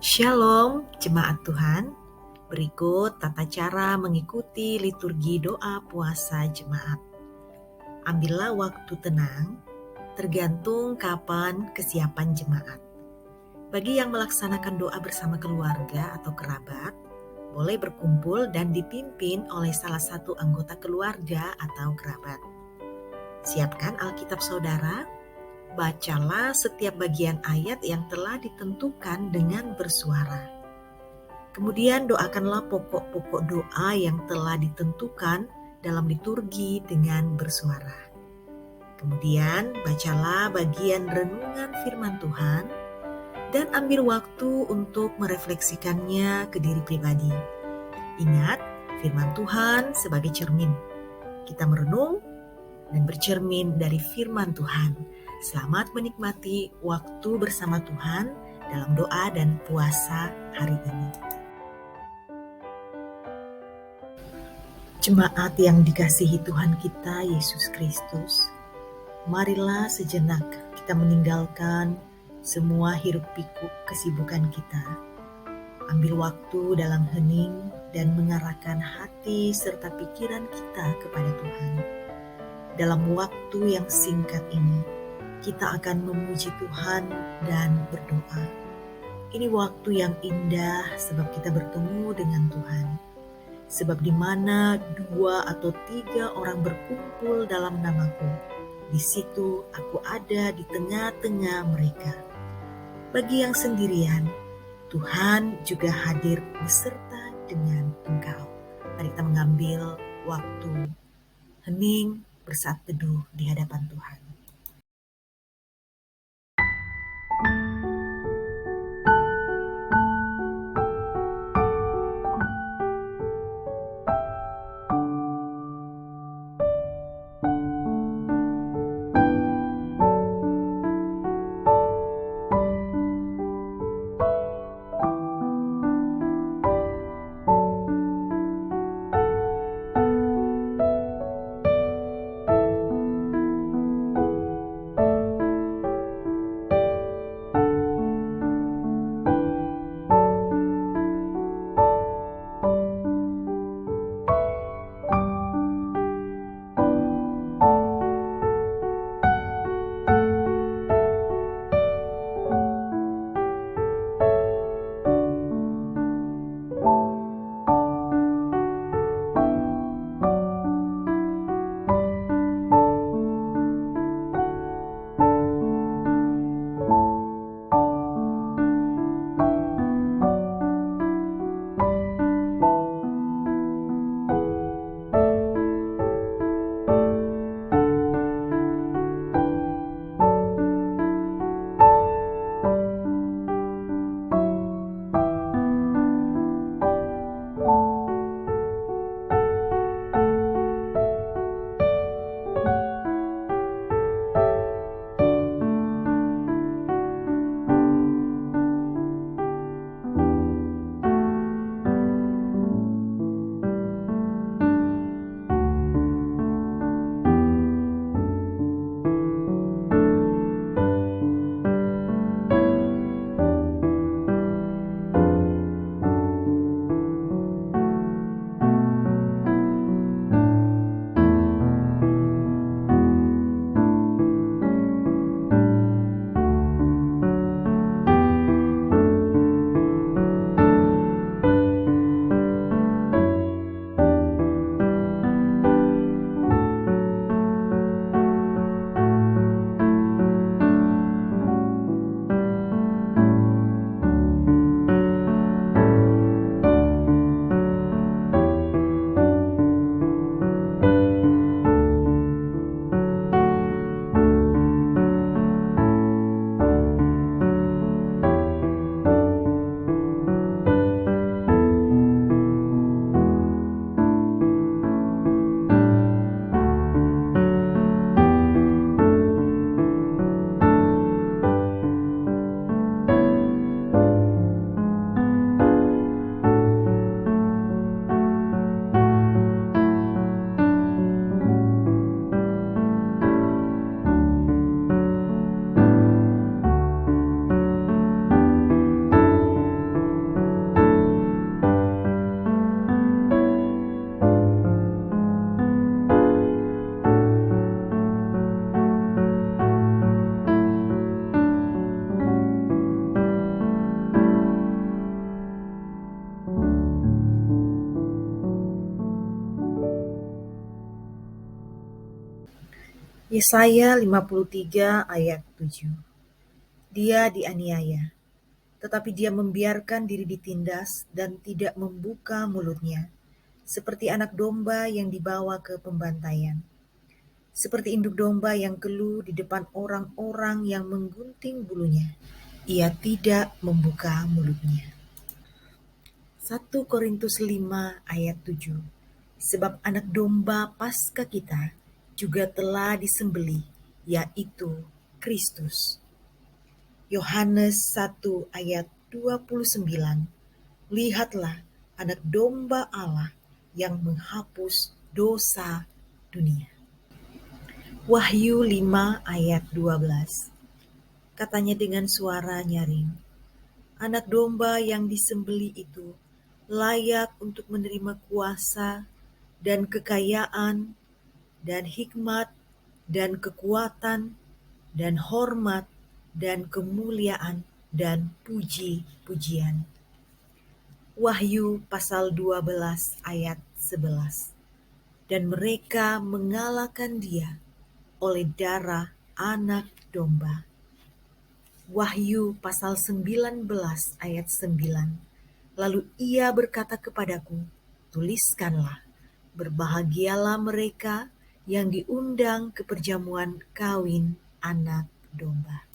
Shalom, jemaat Tuhan. Berikut tata cara mengikuti liturgi doa puasa jemaat. Ambillah waktu tenang, tergantung kapan kesiapan jemaat. Bagi yang melaksanakan doa bersama keluarga atau kerabat, boleh berkumpul dan dipimpin oleh salah satu anggota keluarga atau kerabat. Siapkan Alkitab saudara, bacalah setiap bagian ayat yang telah ditentukan dengan bersuara. Kemudian doakanlah pokok-pokok doa yang telah ditentukan dalam liturgi dengan bersuara. Kemudian bacalah bagian renungan firman Tuhan dan ambil waktu untuk merefleksikannya ke diri pribadi. Ingat, firman Tuhan sebagai cermin. Kita merenung dan bercermin dari firman Tuhan. Selamat menikmati waktu bersama Tuhan dalam doa dan puasa hari ini. Jemaat yang dikasihi Tuhan kita, Yesus Kristus, marilah sejenak kita meninggalkan semua hiruk-pikuk kesibukan kita. Ambil waktu dalam hening dan mengarahkan hati serta pikiran kita kepada Tuhan. Dalam waktu yang singkat ini, kita akan memuji Tuhan dan berdoa. Ini waktu yang indah sebab kita bertemu dengan Tuhan. Sebab di mana 2 atau 3 orang berkumpul dalam namaku, di situ aku ada di tengah-tengah mereka. Bagi yang sendirian, Tuhan juga hadir beserta dengan engkau. Mari kita mengambil waktu hening bersaat teduh di hadapan Tuhan. Yesaya 53 ayat 7. Dia dianiaya, tetapi dia membiarkan diri ditindas dan tidak membuka mulutnya, seperti anak domba yang dibawa ke pembantaian. Seperti induk domba yang keluh di depan orang-orang yang menggunting bulunya, ia tidak membuka mulutnya. 1 Korintus 5 ayat 7. Sebab anak domba Paskah kita juga telah disembelih, yaitu Kristus. Yohanes 1 ayat 29. Lihatlah anak domba Allah yang menghapus dosa dunia. Wahyu 5 ayat 12. Katanya dengan suara nyaring, anak domba yang disembelih itu layak untuk menerima kuasa dan kekayaan dan hikmat dan kekuatan dan hormat dan kemuliaan dan puji-pujian. Wahyu pasal 12 ayat 11. Dan mereka mengalahkan dia oleh darah anak domba. Wahyu pasal 19 ayat 9. Lalu ia berkata kepadaku, tuliskanlah, berbahagialah mereka yang diundang ke perjamuan kawin anak domba.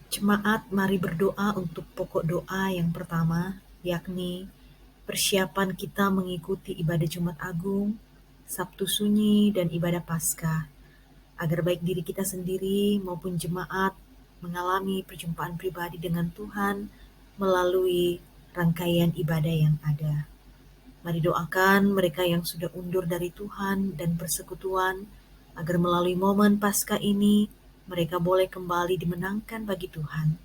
Jemaat, mari berdoa untuk pokok doa yang pertama, yakni persiapan kita mengikuti ibadah Jumat Agung, Sabtu Sunyi, dan ibadah Paskah, agar baik diri kita sendiri maupun jemaat mengalami perjumpaan pribadi dengan Tuhan melalui rangkaian ibadah yang ada. Mari doakan mereka yang sudah undur dari Tuhan dan persekutuan, agar melalui momen Paskah ini mereka boleh kembali dimenangkan bagi Tuhan.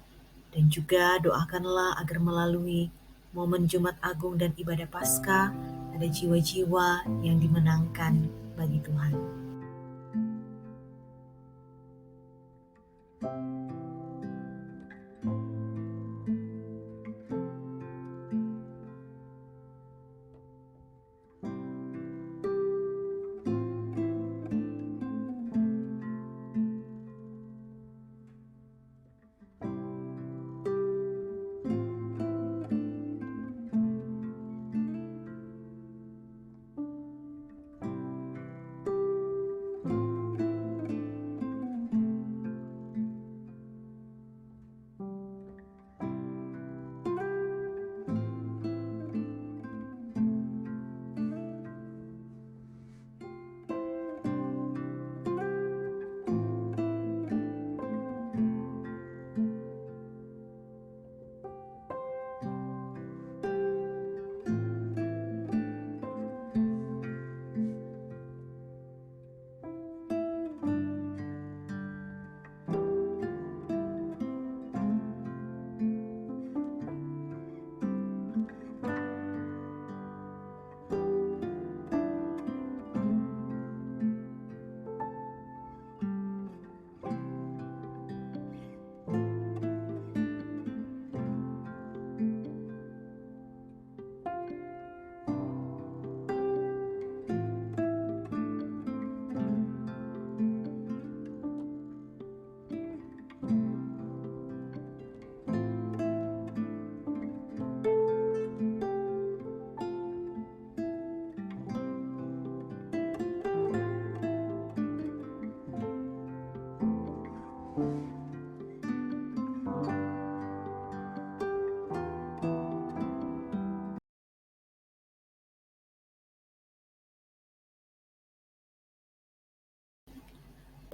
Dan juga doakanlah agar melalui momen Jumat Agung dan ibadah Paskah, ada jiwa-jiwa yang dimenangkan bagi Tuhan.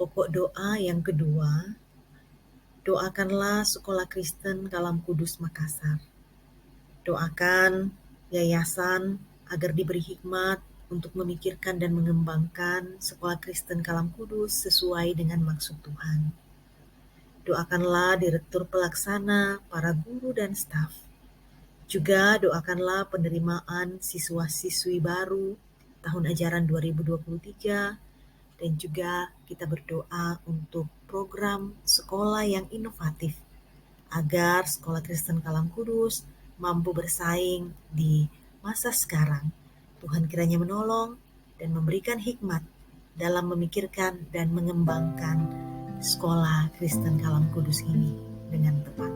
Pokok doa yang kedua, doakanlah Sekolah Kristen Kalam Kudus Makassar. Doakan yayasan agar diberi hikmat untuk memikirkan dan mengembangkan Sekolah Kristen Kalam Kudus sesuai dengan maksud Tuhan. Doakanlah Direktur Pelaksana, para guru dan staf. Juga doakanlah penerimaan siswa-siswi baru tahun ajaran 2023, dan juga kita berdoa untuk program sekolah yang inovatif agar Sekolah Kristen Kalam Kudus mampu bersaing di masa sekarang. Tuhan kiranya menolong dan memberikan hikmat dalam memikirkan dan mengembangkan Sekolah Kristen Kalam Kudus ini dengan tepat.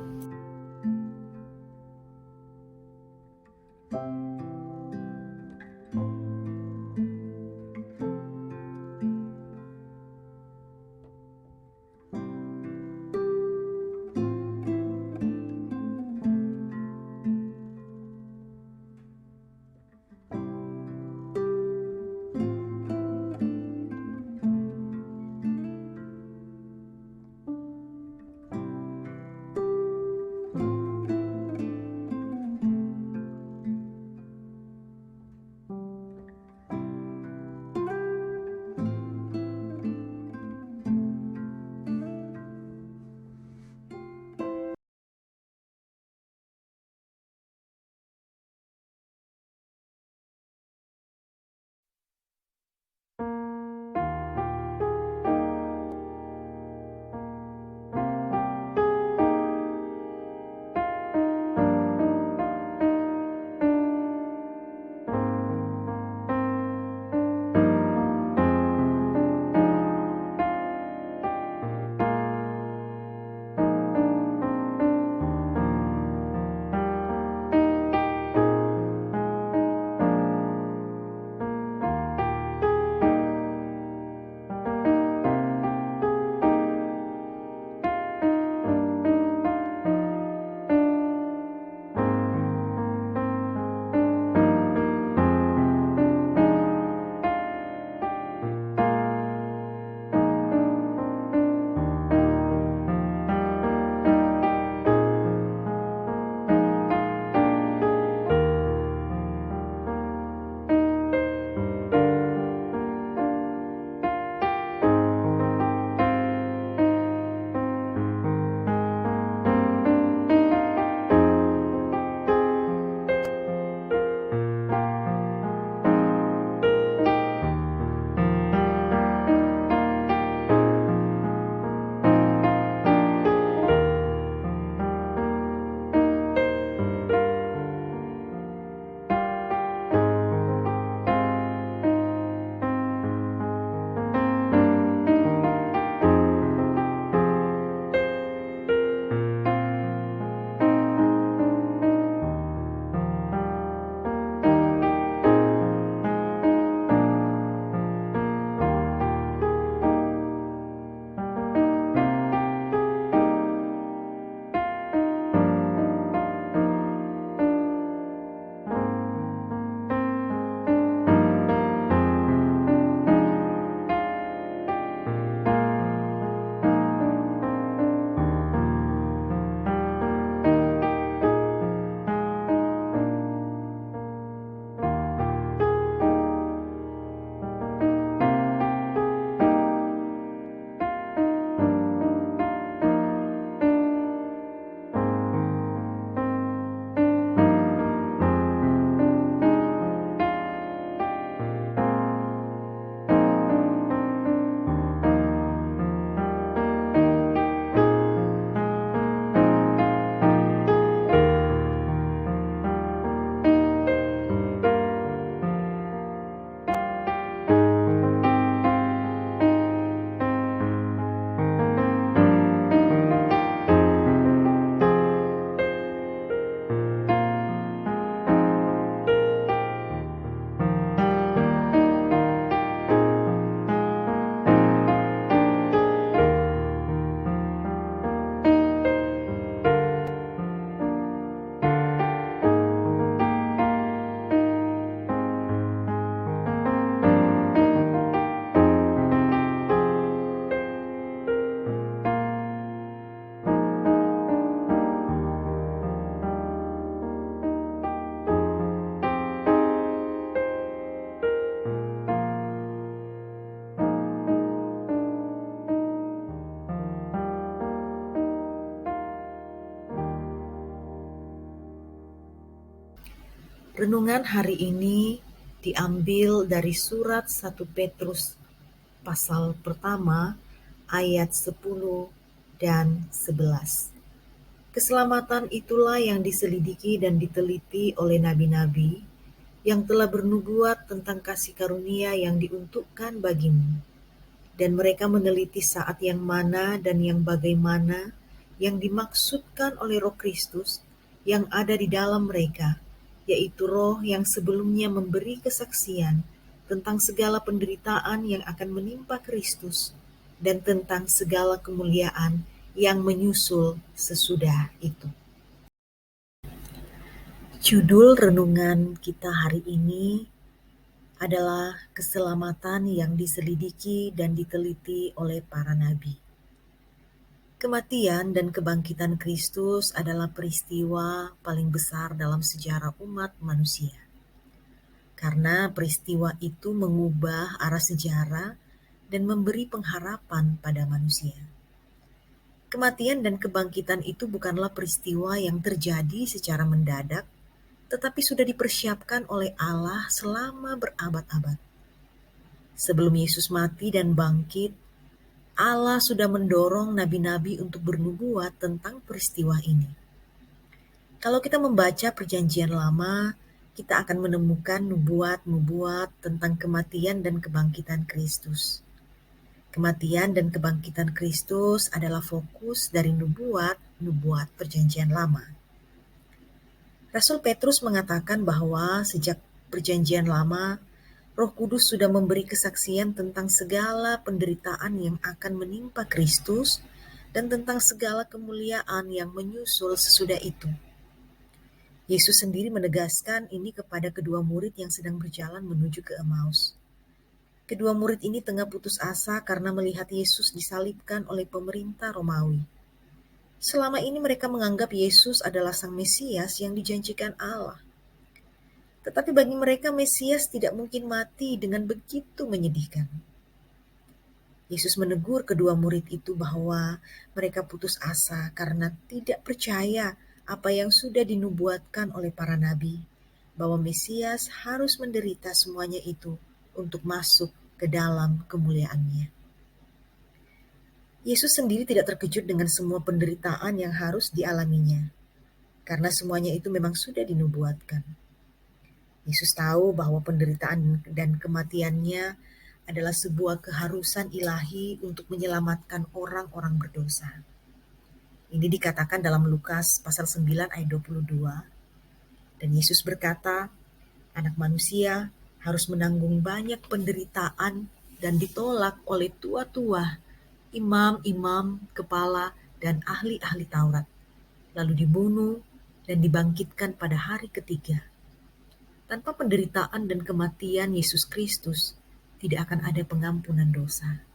Renungan hari ini diambil dari surat 1 Petrus pasal pertama ayat 10 dan 11. Keselamatan itulah yang diselidiki dan diteliti oleh nabi-nabi yang telah bernubuat tentang kasih karunia yang diuntukkan bagimu. Dan mereka meneliti saat yang mana dan yang bagaimana yang dimaksudkan oleh Roh Kristus yang ada di dalam mereka, yaitu Roh yang sebelumnya memberi kesaksian tentang segala penderitaan yang akan menimpa Kristus dan tentang segala kemuliaan yang menyusul sesudah itu. Judul renungan kita hari ini adalah keselamatan yang diselidiki dan diteliti oleh para nabi. Kematian dan kebangkitan Kristus adalah peristiwa paling besar dalam sejarah umat manusia. Karena peristiwa itu mengubah arah sejarah dan memberi pengharapan pada manusia. Kematian dan kebangkitan itu bukanlah peristiwa yang terjadi secara mendadak, tetapi sudah dipersiapkan oleh Allah selama berabad-abad. Sebelum Yesus mati dan bangkit, Allah sudah mendorong nabi-nabi untuk bernubuat tentang peristiwa ini. Kalau kita membaca Perjanjian Lama, kita akan menemukan nubuat-nubuat tentang kematian dan kebangkitan Kristus. Kematian dan kebangkitan Kristus adalah fokus dari nubuat-nubuat Perjanjian Lama. Rasul Petrus mengatakan bahwa sejak Perjanjian Lama, Roh Kudus sudah memberi kesaksian tentang segala penderitaan yang akan menimpa Kristus dan tentang segala kemuliaan yang menyusul sesudah itu. Yesus sendiri menegaskan ini kepada kedua murid yang sedang berjalan menuju ke Emmaus. Kedua murid ini tengah putus asa karena melihat Yesus disalibkan oleh pemerintah Romawi. Selama ini mereka menganggap Yesus adalah Sang Mesias yang dijanjikan Allah. Tetapi bagi mereka Mesias tidak mungkin mati dengan begitu menyedihkan. Yesus menegur kedua murid itu bahwa mereka putus asa karena tidak percaya apa yang sudah dinubuatkan oleh para nabi, bahwa Mesias harus menderita semuanya itu untuk masuk ke dalam kemuliaannya. Yesus sendiri tidak terkejut dengan semua penderitaan yang harus dialaminya, karena semuanya itu memang sudah dinubuatkan. Yesus tahu bahwa penderitaan dan kematiannya adalah sebuah keharusan ilahi untuk menyelamatkan orang-orang berdosa. Ini dikatakan dalam Lukas pasal 9 ayat 22. Dan Yesus berkata, Anak Manusia harus menanggung banyak penderitaan dan ditolak oleh tua-tua, imam-imam, kepala, dan ahli-ahli Taurat, lalu dibunuh dan dibangkitkan pada hari ketiga. Tanpa penderitaan dan kematian Yesus Kristus, tidak akan ada pengampunan dosa.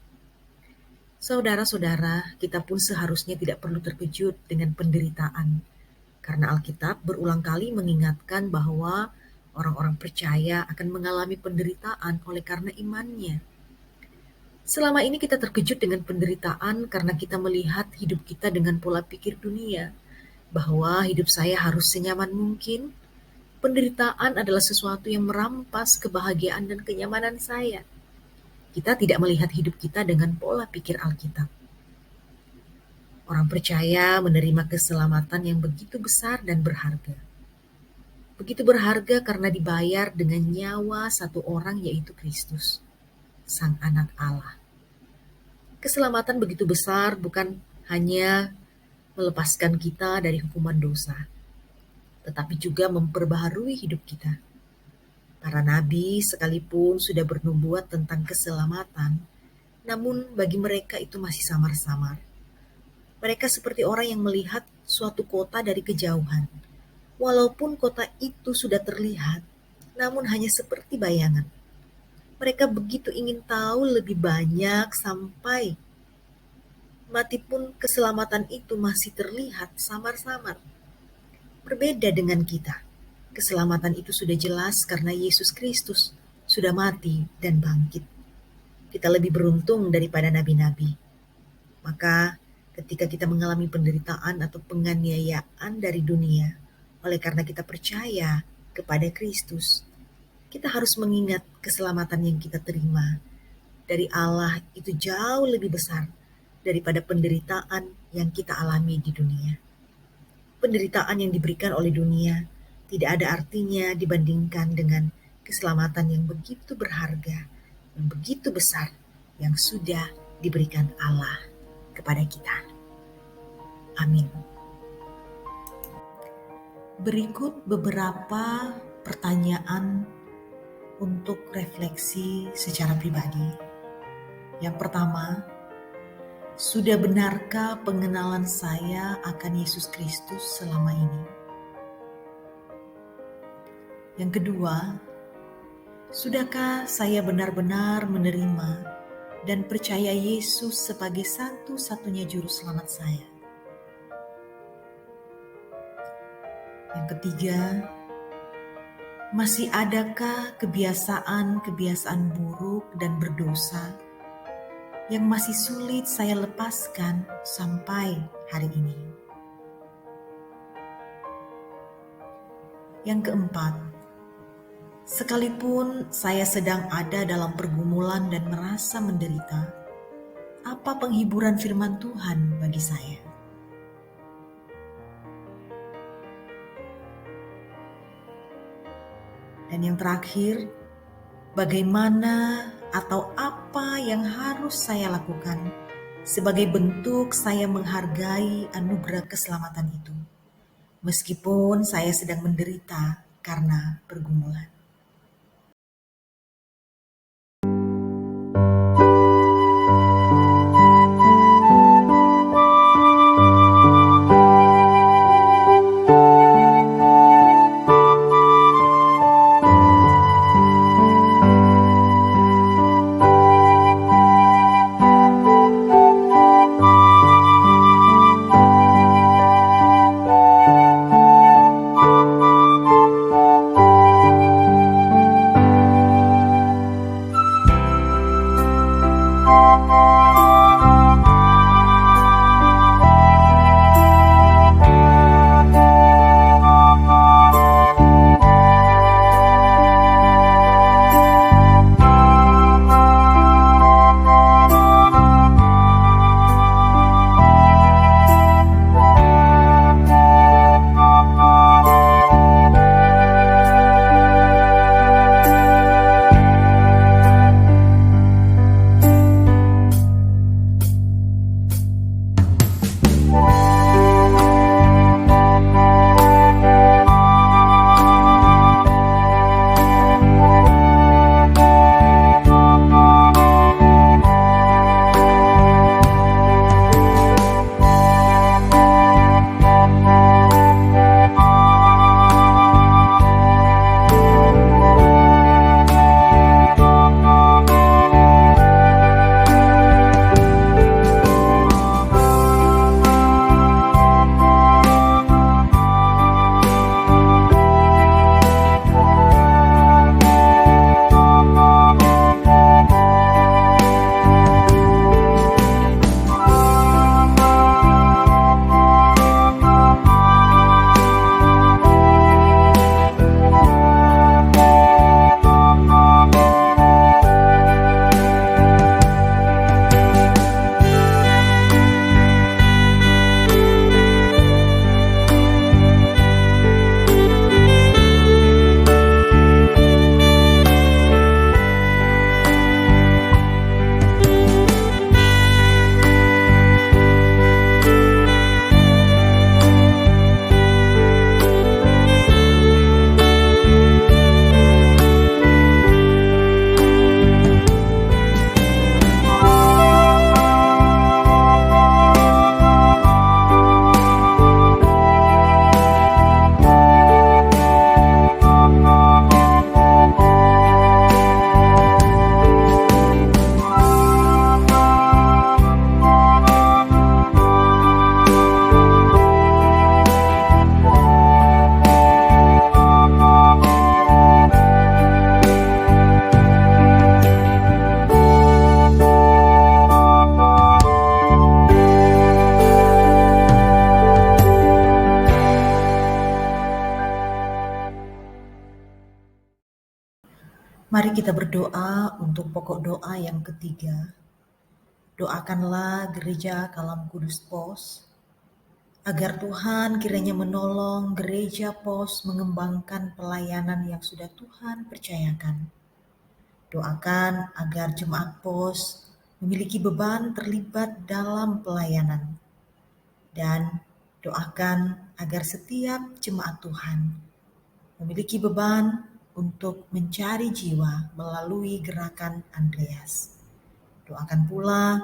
Saudara-saudara, kita pun seharusnya tidak perlu terkejut dengan penderitaan, karena Alkitab berulang kali mengingatkan bahwa orang-orang percaya akan mengalami penderitaan oleh karena imannya. Selama ini kita terkejut dengan penderitaan karena kita melihat hidup kita dengan pola pikir dunia, bahwa hidup saya harus senyaman mungkin. Penderitaan adalah sesuatu yang merampas kebahagiaan dan kenyamanan saya. Kita tidak melihat hidup kita dengan pola pikir Alkitab. Orang percaya menerima keselamatan yang begitu besar dan berharga. Begitu berharga karena dibayar dengan nyawa satu orang, yaitu Kristus, Sang Anak Allah. Keselamatan begitu besar bukan hanya melepaskan kita dari hukuman dosa, tetapi juga memperbaharui hidup kita. Para nabi sekalipun sudah bernubuat tentang keselamatan, namun bagi mereka itu masih samar-samar. Mereka seperti orang yang melihat suatu kota dari kejauhan. Walaupun kota itu sudah terlihat, namun hanya seperti bayangan. Mereka begitu ingin tahu lebih banyak sampai mati pun keselamatan itu masih terlihat samar-samar. Berbeda dengan kita. Keselamatan itu sudah jelas karena Yesus Kristus sudah mati dan bangkit. Kita lebih beruntung daripada nabi-nabi. Maka ketika kita mengalami penderitaan atau penganiayaan dari dunia, oleh karena kita percaya kepada Kristus, kita harus mengingat keselamatan yang kita terima dari Allah itu jauh lebih besar daripada penderitaan yang kita alami di dunia. Penderitaan yang diberikan oleh dunia tidak ada artinya dibandingkan dengan keselamatan yang begitu berharga, yang begitu besar, yang sudah diberikan Allah kepada kita. Amin. Berikut beberapa pertanyaan untuk refleksi secara pribadi. Yang pertama, sudah benarkah pengenalan saya akan Yesus Kristus selama ini? Yang kedua, sudahkah saya benar-benar menerima dan percaya Yesus sebagai satu-satunya juru selamat saya? Yang ketiga, masih adakah kebiasaan-kebiasaan buruk dan berdosa yang masih sulit saya lepaskan sampai hari ini? Yang keempat, sekalipun saya sedang ada dalam pergumulan dan merasa menderita, apa penghiburan firman Tuhan bagi saya? Dan yang terakhir, bagaimana atau apa yang harus saya lakukan sebagai bentuk saya menghargai anugerah keselamatan itu, meskipun saya sedang menderita karena pergumulan? Mari kita berdoa untuk pokok doa yang ketiga. Doakanlah gereja Kalam Kudus Pos, agar Tuhan kiranya menolong gereja Pos mengembangkan pelayanan yang sudah Tuhan percayakan. Doakan agar jemaat Pos memiliki beban terlibat dalam pelayanan. Dan doakan agar setiap jemaat Tuhan memiliki beban untuk mencari jiwa melalui gerakan Andreas. Doakan pula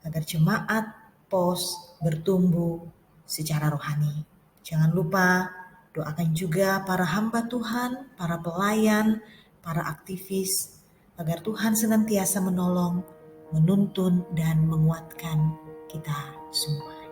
agar jemaat Pos bertumbuh secara rohani. Jangan lupa doakan juga para hamba Tuhan, para pelayan, para aktivis, agar Tuhan senantiasa menolong, menuntun, dan menguatkan kita semua.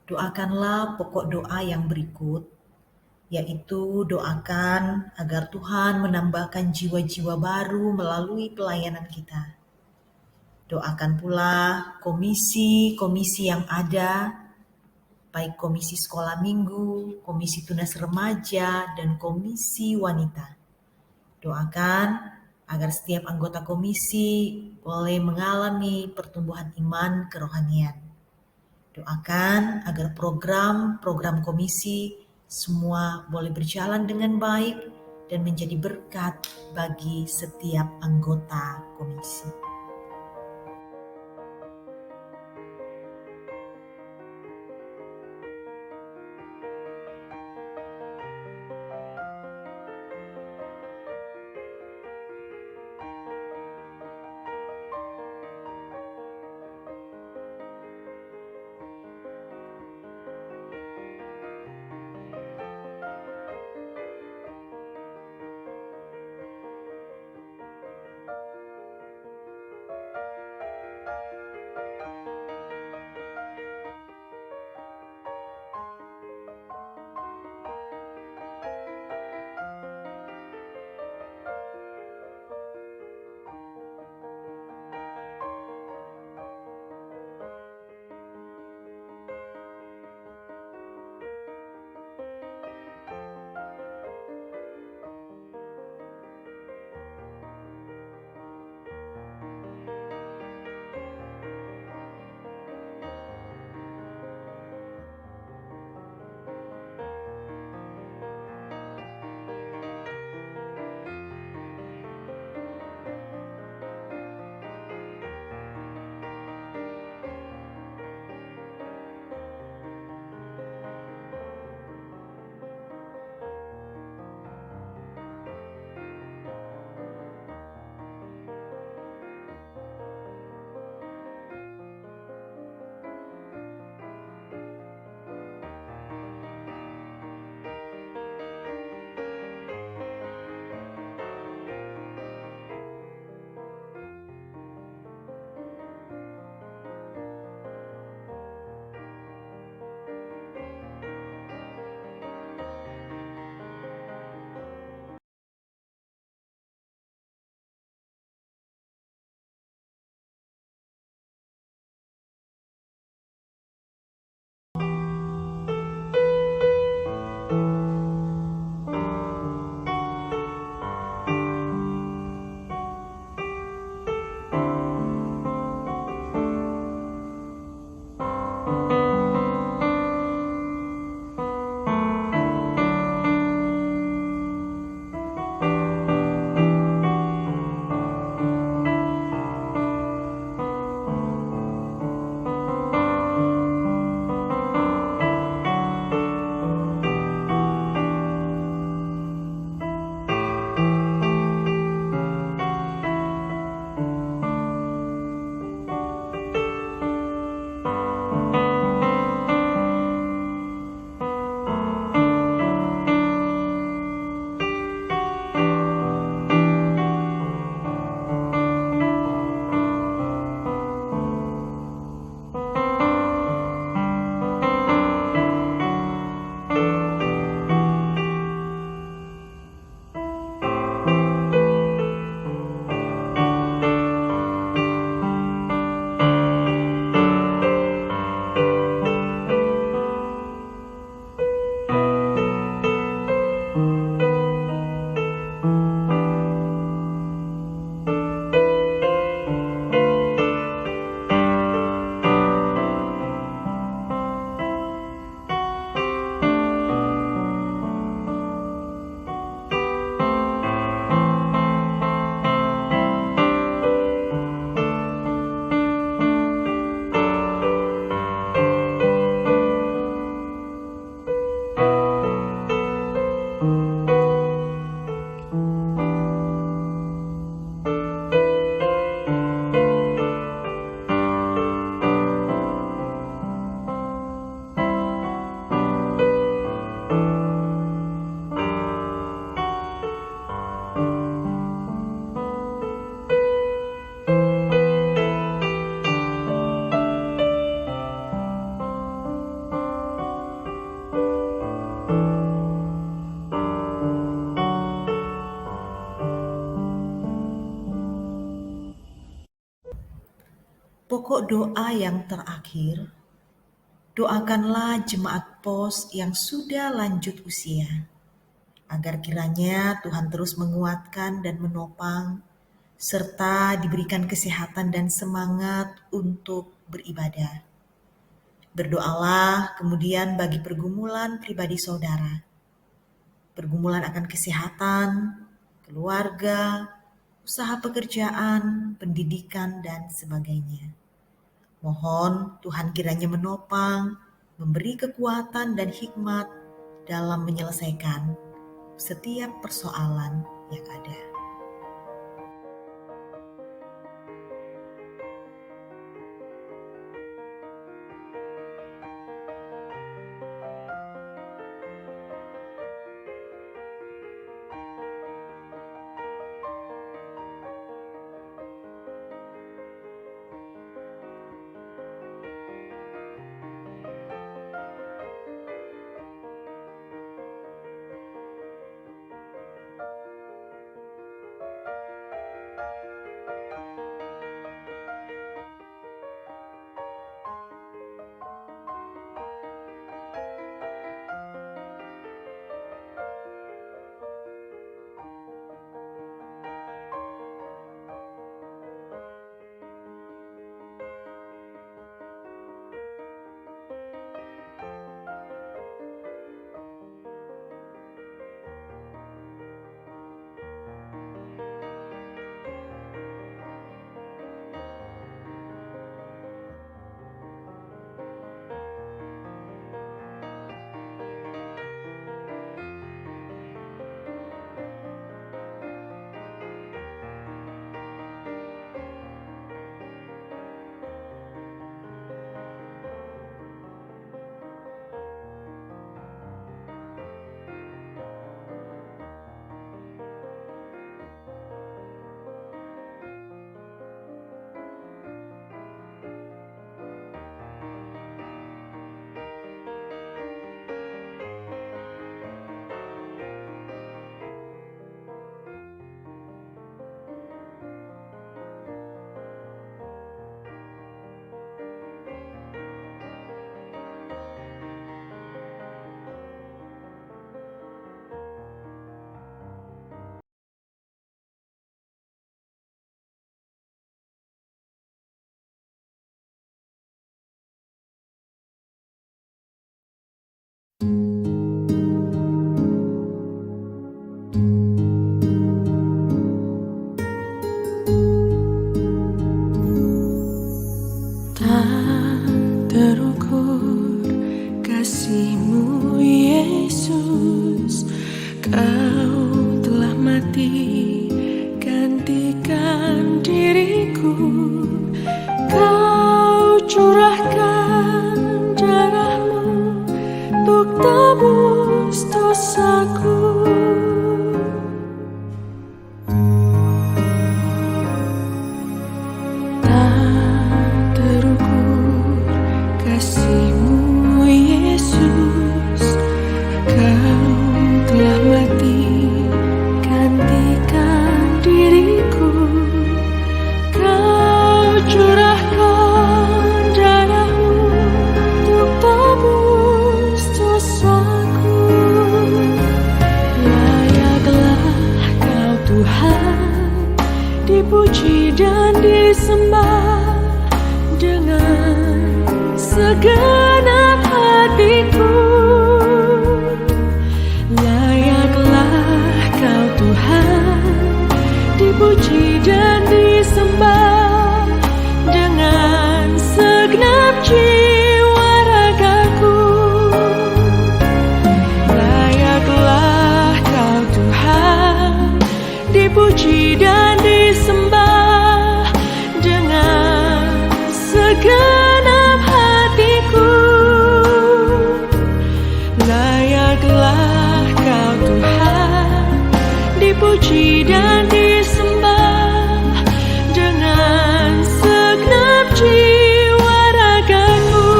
Doakanlah pokok doa yang berikut, yaitu doakan agar Tuhan menambahkan jiwa-jiwa baru melalui pelayanan kita. Doakan pula komisi-komisi yang ada, baik komisi sekolah minggu, komisi tunas remaja, dan komisi wanita. Doakan agar setiap anggota komisi boleh mengalami pertumbuhan iman kerohanian. Doakan agar program-program komisi semua boleh berjalan dengan baik dan menjadi berkat bagi setiap anggota komisi. Pokok doa yang terakhir, doakanlah jemaat POS yang sudah lanjut usia, agar kiranya Tuhan terus menguatkan dan menopang, serta diberikan kesehatan dan semangat untuk beribadah. Berdoalah kemudian bagi pergumulan pribadi saudara, pergumulan akan kesehatan, keluarga, usaha pekerjaan, pendidikan, dan sebagainya. Mohon Tuhan kiranya menopang, memberi kekuatan dan hikmat dalam menyelesaikan setiap persoalan yang ada. Terukur kasih-Mu Yesus, Kau telah mati gantikan diriku. Kau curahkan darah-Mu untuk tebus dosaku. Kasih-Mu Yesus, Kau telah mati gantikan diriku. Kau curahkan darah-Mu untuk tebus dosaku. Layaklah Kau Tuhan dipuji dan disembah dengan segenap hatiku. Layaklah Kau Tuhan dipuji dan disembah dengan segenap jiwa ragaku. Layaklah Kau Tuhan dipuji dan disembah dengan segenap hatiku. Layaklah Kau Tuhan dipuji dan disembah dengan segenap jiwa ragaku.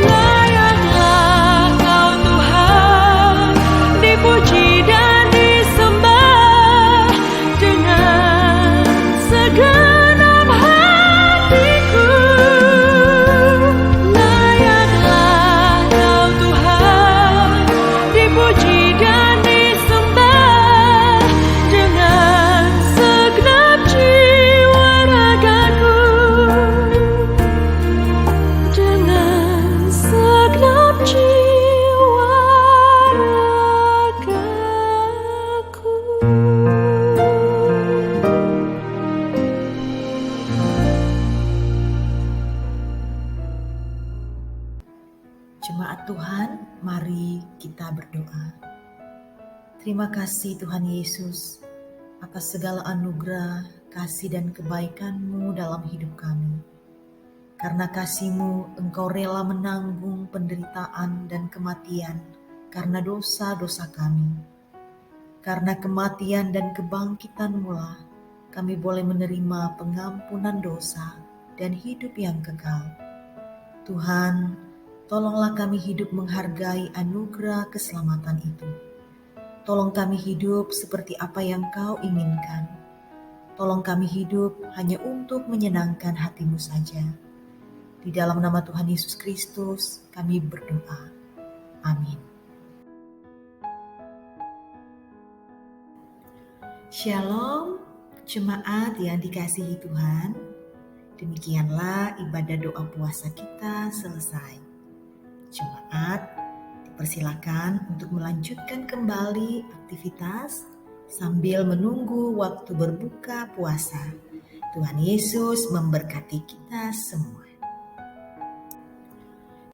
Layaklah Kau Tuhan dipuji dan disembah Jemaat Tuhan, mari kita berdoa. Terima kasih Tuhan Yesus atas segala anugerah, kasih dan kebaikan-Mu dalam hidup kami. Karena kasih-Mu, Engkau rela menanggung penderitaan dan kematian karena dosa-dosa kami. Karena kematian dan kebangkitan-Mu lah, kami boleh menerima pengampunan dosa dan hidup yang kekal. Tuhan, tolonglah kami hidup menghargai anugerah keselamatan itu. Tolong kami hidup seperti apa yang Kau inginkan. Tolong kami hidup hanya untuk menyenangkan hati-Mu saja. Di dalam nama Tuhan Yesus Kristus kami berdoa. Amin. Shalom, jemaat yang dikasihi Tuhan. Demikianlah ibadah doa puasa kita selesai. Jemaat dipersilakan untuk melanjutkan kembali aktivitas sambil menunggu waktu berbuka puasa. Tuhan Yesus memberkati kita semua.